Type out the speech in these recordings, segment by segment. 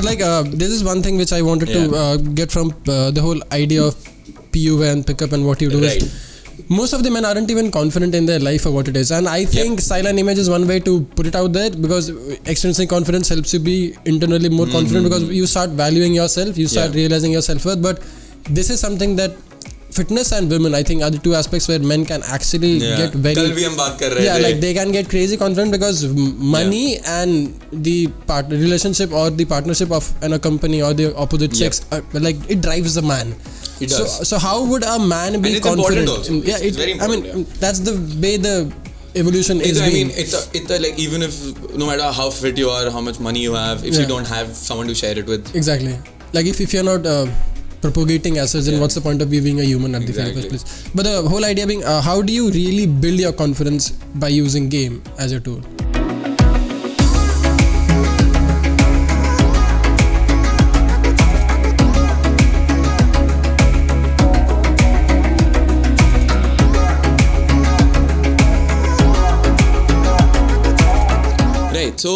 like this is one thing which I wanted to get from the whole idea of PUA and pickup and what you do is most of the men aren't even confident in their life or what it is, and I think style and image is one way to put it out there, because extrinsic confidence helps you be internally more confident, because you start valuing yourself, you start realizing your self-worth. But this is something that fitness and women, I think, are the two aspects where men can actually get very... कल भी हम बात कर रहे थे. like they can get crazy confident because money and the relationship or the partnership of a company or the opposite sex, like it drives the man. It does. So how would a man be confident? Also. It's very important. I mean, that's the way the evolution is. I mean, it's like even if no matter how fit you are, how much money you have, if you don't have someone to share it with. Exactly. Like if you're not propagating as such, then what's the point of you being a human at the first place? But the whole idea being, how do you really build your confidence by using game as a tool? So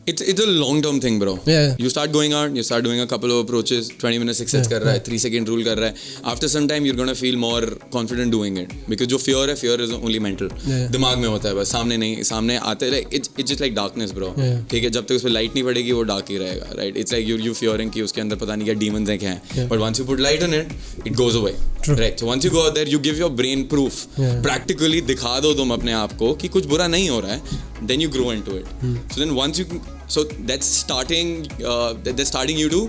it's a long term thing, bro. You start going out, you start doing a couple of approaches, 20 minutes success कर रहा है, 3 second rule कर रहा है. After some time you're gonna feel more confident doing it, because जो fear is only mental. दिमाग में होता है बस, सामने नहीं, सामने आते हैं. Like it's just like darkness, bro. ठीक है, जब तक उस पे light नहीं पड़ेगी वो dark ही रहेगा, right? It's like you fearing कि उसके अंदर पता नहीं क्या demons हैं क्या हैं. But once you put light on it, it goes away. Right? So once you go out there, you give your brain proof. Practically दिखा दो तुम अपने आप को कि कुछ बुरा नहीं हो रहा है. Then you grow into it. So then once you, so that's starting you to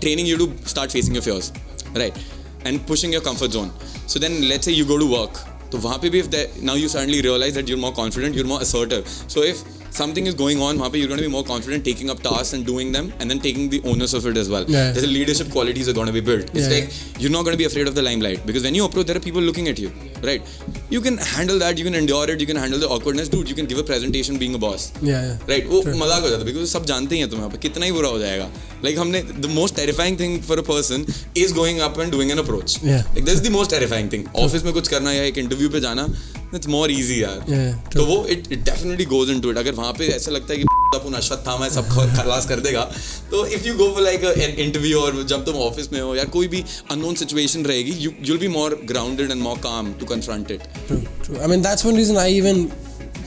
training you to start facing your fears, right? And pushing your comfort zone. So then let's say you go to work. So वहाँ पे भी now you suddenly realize that you're more confident, you're more assertive. So if something is going on, वहाँ पे you're going to be more confident taking up tasks and doing them, and then taking the onus of it as well. There's a leadership qualities are going to be built. It's like you're not going to be afraid of the limelight, because when you approach, there are people looking at you, right? You can handle that, you can endure it, you can handle the awkwardness. Dude, you can give a presentation being a boss. Right? वो मजाक हो जाता है, because सब जानते हैं तुम्हें कितना ही बुरा हो जाएगा. Like हमने, the most terrifying thing for a person is going up and doing an approach. Like that's the most terrifying thing. Office में कुछ करना या एक interview पे जाना, it's more easy यार. तो वो it definitely goes into it. अगर वहाँ पे ऐसा लगता है कि अपन अश्वत्थामा है, सब खलास कर देगा, तो if you go for like an interview और जब तुम ऑफिस में हो या कोई भी unknown situation रहेगी, you'll be more grounded and more calm to confront it. True. I mean, that's one reason I even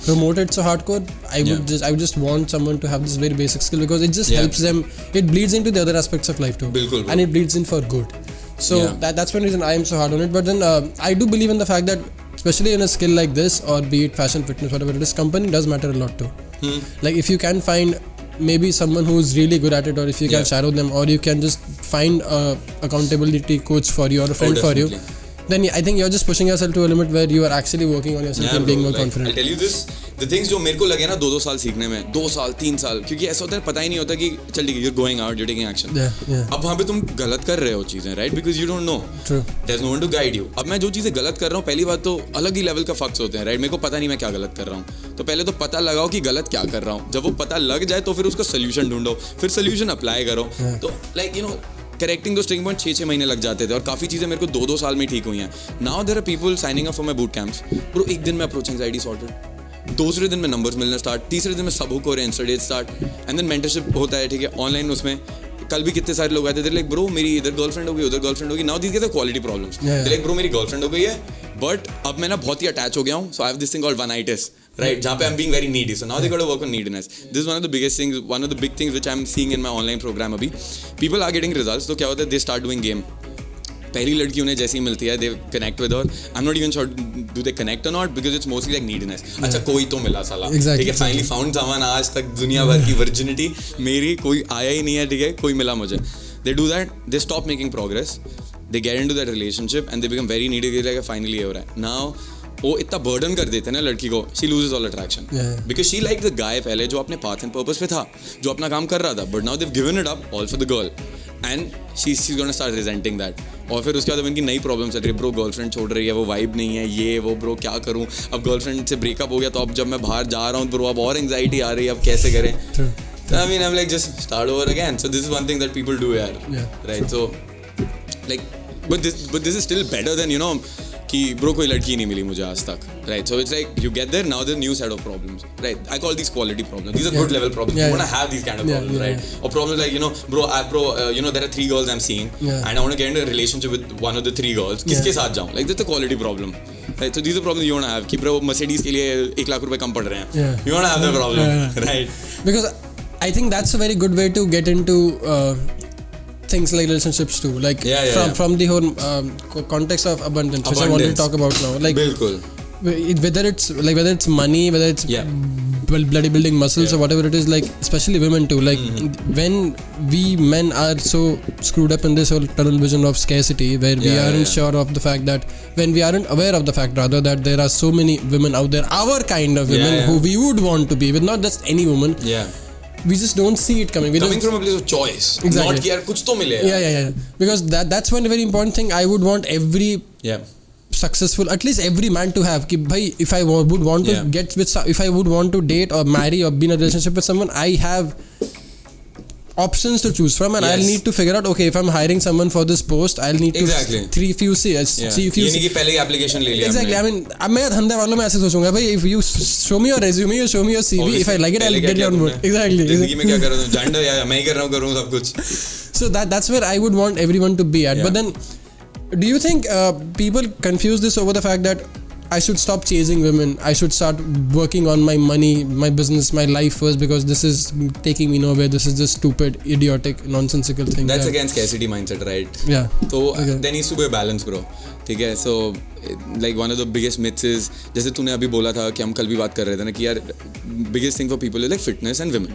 promote it so hardcore. I would just want someone to have this very basic skill, because it just helps them. It bleeds into the other aspects of life too. Bilkul, and it bleeds in for good. So that's one reason I am so hard on it. But then I do believe in the fact that, especially in a skill like this, or be it fashion, fitness, whatever it is, company does matter a lot too. Like if you can find maybe someone who's really good at it, or if you can shadow them, or you can just find a accountability coach for you or a friend for you, then I think you're just pushing yourself to a limit where you are actually working on yourself and being more confident. I'll tell you this, the things जो मेरे को लगे ना 2 साल सीखने में, 2 साल 3 साल, क्योंकि ऐसा होता है पता ही नहीं होता कि चल ठीक है, you're going out, you're taking action. अब वहाँ पे तुम गलत कर रहे हो चीजें, right? Because you don't know. True. There's no one to guide you. अब मैं जो चीजें गलत कर रहा हूँ, पहली बात तो अलग ही लेवल का फक्स होते हैं, right? मेरे को पता नहीं मैं क्या गलत कर रहा हूँ, तो पहले तो पता लगाओ कि गलत क्या कर रहा हूँ. जब वो पता लग जाए तो फिर उसका सोल्यूशन ढूंढो, फिर सोल्यूशन अप्लाई करो. तो लाइक यू नो, करेक्टिंग दो स्ट्रिंग पॉइंट 6 महीने लग जाते थे, और काफ़ी चीज़ें मेरे को 2 साल में ठीक हुई हैं. Now there are people signing up for my boot camps. Bro एक दिन में अप्रोच एंग्जाइटी सॉर्टेड, दूसरे दिन में नंबर्स मिलना स्टार्ट, तीसरे दिन में सब हुक हो रहे हैं, insta date start, and then mentorship होता है. ठीक है, ऑनलाइन उसमें कल भी कितने सारे लोग आते थे, लाइक ब्रो मेरी इधर गर्लफ्रेंड हो गई, उधर गर्लफ्रेंड हो गई. Now this are quality problems. Like bro मेरी गर्लफ्रेंड हो गई है, बट अब मैं ना बहुत ही अटैच हो गया हूँ, so I have this thing called oneitis, right? जहाँ पे I'm being very needy, so now they got to work on neediness. This is one of the biggest things, one of the big things which I'm seeing in my online program अभी. People are getting results, तो क्या होता है, they start doing game. पहली लड़की उन्हें जैसी मिलती है, they connect with her. I'm not even sure do they connect or not, because it's mostly like neediness. अच्छा कोई तो मिला साला, ठीक है, finally found someone. आज तक दुनिया भर की virginity मेरी कोई आया ही नहीं है, ठीक है, कोई मिला मुझे. They do that, they stop making progress, they get into that relationship and they become very needy. Like finally ये हो रहा है. Now वो इतना बर्डन कर देते हैं ना लड़की को, she loses all attraction, because she like the guy पहले जो अपने पाथ एंड पर्पस पे था, जो अपना काम कर रहा था, but now they have given it up all for the girl, and she is gonna start resenting that. और फिर उसके बाद इनकी नई प्रॉब्लम चल रही है, ब्रो गर्लफ्रेंड छोड़ रही है, वो वाइब नहीं है, ये वो, ब्रो क्या करूँ, अब गर्लफ्रेंड से ब्रेकअप हो गया, तो अब जब मैं बाहर जा रहा हूँ ब्रो अब और एंग्जाइटी आ रही है, अब कैसे करें. I mean, I'm like, just start over again. So this is one thing that people do, right? So, like, but this is still better than, you know, कि ब्रो कोई लड़की नहीं मिली मुझे आज तक, right? So it's like you get there, now the new set of problems, right? I call these quality problems, these are good level problems. You want to have these kind of problems, right? Or problems like, bro, there are 3 girls I'm seeing and I want to get into a relationship with one of the 3 girls. किसके साथ जाऊँ? Like that's a quality problem, right? So these are problems you want to have. कि bro Mercedes के लिए 1 लाख रुपए कम पड़ रहे हैं. You want to have that problem, right? Because I think that's a very good way to get into things like relationships too, like from the whole context of abundance, which I want to talk about now. Like whether it's money, whether it's bloody building muscles or whatever it is, like especially women too, like when we men are so screwed up in this whole tunnel vision of scarcity, where we aren't sure of the fact that, when we aren't aware of the fact rather that there are so many women out there, our kind of women who we would want to be with, not just any woman. We just don't see it coming. Coming from a place of choice. Exactly. Not कि यार कुछ तो मिले. Yeah. Because that's one very important thing I would want every successful, at least every man to have. कि भाई, if I would want to get with, if I would want to date or marry or be in a relationship with someone, I have options to choose from, and I'll need to figure out, okay, if I'm hiring someone for this post, I'll need to see few ये नहीं कि पहले ही application ले लिया. Exactly. I mean, अब मैं धंधे वालों में ऐसे सोचूंगा, भाई, if you show me your resume, you show me your CV, if I like it, I'll get you on board. Exactly. जिंदगी में क्या कर रहा हूँ, झंडा या मैं ही कर रहा हूँ सब कुछ. So that's where I would want everyone to be at. But then, do you think people confuse this over the fact that I should stop chasing women, I should start working on my money, my business, my life first, because this is taking me nowhere, this is just stupid, idiotic, nonsensical thing. That's again scarcity mindset, right? So there needs to be a balance, bro. ठीक है? So like one of the biggest myths is, जैसे तूने अभी बोला था कि हम कल भी बात कर रहे थे ना, कि यार biggest thing for people is like fitness and women.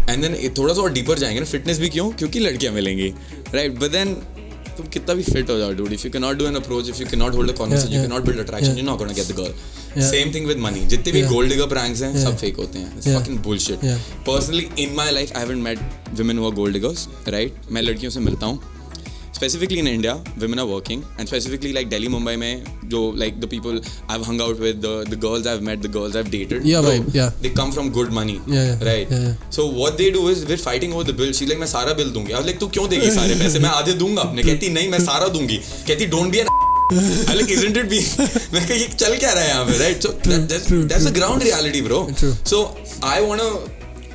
And then थोड़ा सा और deeper जाएंगे ना, fitness भी क्यों? क्योंकि लड़कियाँ मिलेंगी, right? But then तुम कितना भी fit हो जाओ, dude, if you cannot do an approach, if you cannot hold a conversation, you cannot build attraction, you're not gonna get the girl. Same thing with money. जितने भी gold digger pranks हैं, सब fake होते हैं. It's fucking bullshit. Personally, in my life, I haven't met women who are gold diggers, right? मैं लड़कियों से मिलता हूँ. Specifically in India, women are working, and specifically like Delhi, Mumbai में जो like the people I've hung out with, the girls I've met, the girls I've dated, they come from good money, right? So what they do is we're fighting over the bill. She's like मैं सारा bill दूंगी. I was like तू क्यों देगी सारे पैसे? मैं आधे दूंगा अपने. कहती नहीं मैं सारा दूंगी. कहती don't be an I like isn't it be? मैं कह ये चल क्या रहा है यहाँ पे, right? So that's the ground reality, bro. So I wanna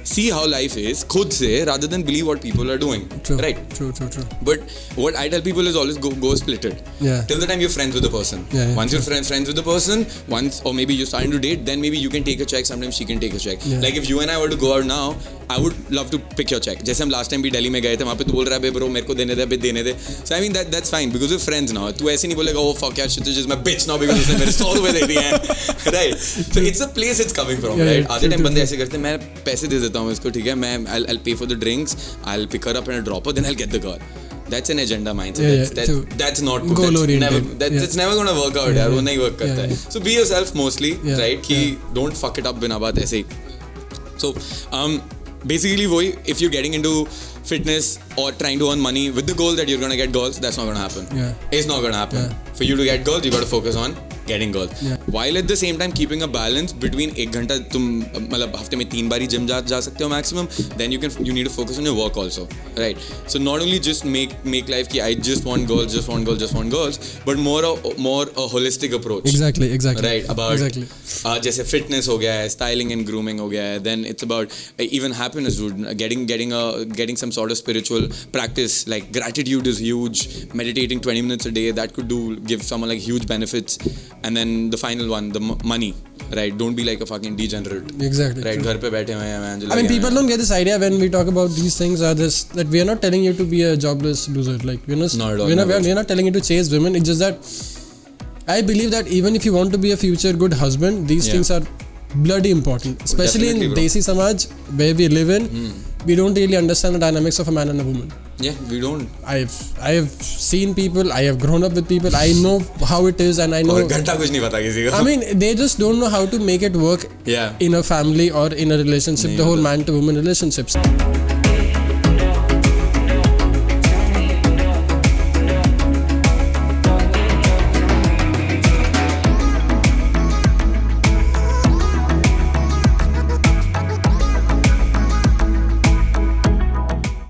see how life is खुद से, rather than believe what people are doing. Right? True. But what I tell people is always go split it. Till the time you're friends with the person. Once you're friends with the person, once, or maybe you're starting to date, then maybe you can take a check, sometimes she can take a check. Like if you and I were to go out now, I would love to pick your check. जैसे हम last time भी दिल्ली में गए थे, वहाँ पे तू बोल रहा है bro मेरे को देने दे. So I mean that's fine because we're friends now. तू ऐसे नहीं बोलेगा oh fuck यार Kshitij is my bitch now because उसने मेरे 100 रुपए दे दिए हैं. Right? So it's the place it's coming from, right? आधे टाइम बंदे ऐसे करते हैं, मैं पैसे दे देता हूँ इसको, ठीक है, मैं I'll pay for the drinks, I'll pick her up in a dropper, then I'll get the girl. That's an agenda mindset. That's not goal oriented. That's never gonna work out. यार वो नहीं work करता है. So be yourself mostly, right? कि don't fuck it up बिना बात ऐसे ही. So basically वही, if you're getting into fitness or trying to earn money with the goal that you're gonna get girls, that's not gonna happen. It's not gonna happen. For you to get girls, you gotta focus on getting girls. While at the same time keeping a balance between 1 घंटा तुम मतलब हफ्ते में 3 बार ही gym जा सकते हो maximum, then you need to focus on your work also, right? So not only just make life कि I just want girls, but more a holistic approach. Exactly. Right, about जैसे fitness हो गया है, styling and grooming हो गया है, then it's about even happiness, dude. Getting some sort of spiritual practice, like gratitude is huge. Meditating 20 minutes a day, that could give someone like huge benefits. And then the final one, the money, right? Don't be like a fucking degenerate. Exactly. Right? घर पे बैठे हुए हैं, I mean, people don't get this idea when we talk about these things that we are not telling you to be a jobless loser. Like we're not telling you to chase women. It's just that I believe that even if you want to be a future good husband, these things are bloody important. Especially in Desi Samaj where we live in, we don't really understand the dynamics of a man and a woman. Yeah, we don't. I have seen people, I have grown up with people, I know how it is, and I know. और घंटा कुछ नहीं पता किसी को. I mean, they just don't know how to make it work in a family or in a relationship, the whole man to woman relationships.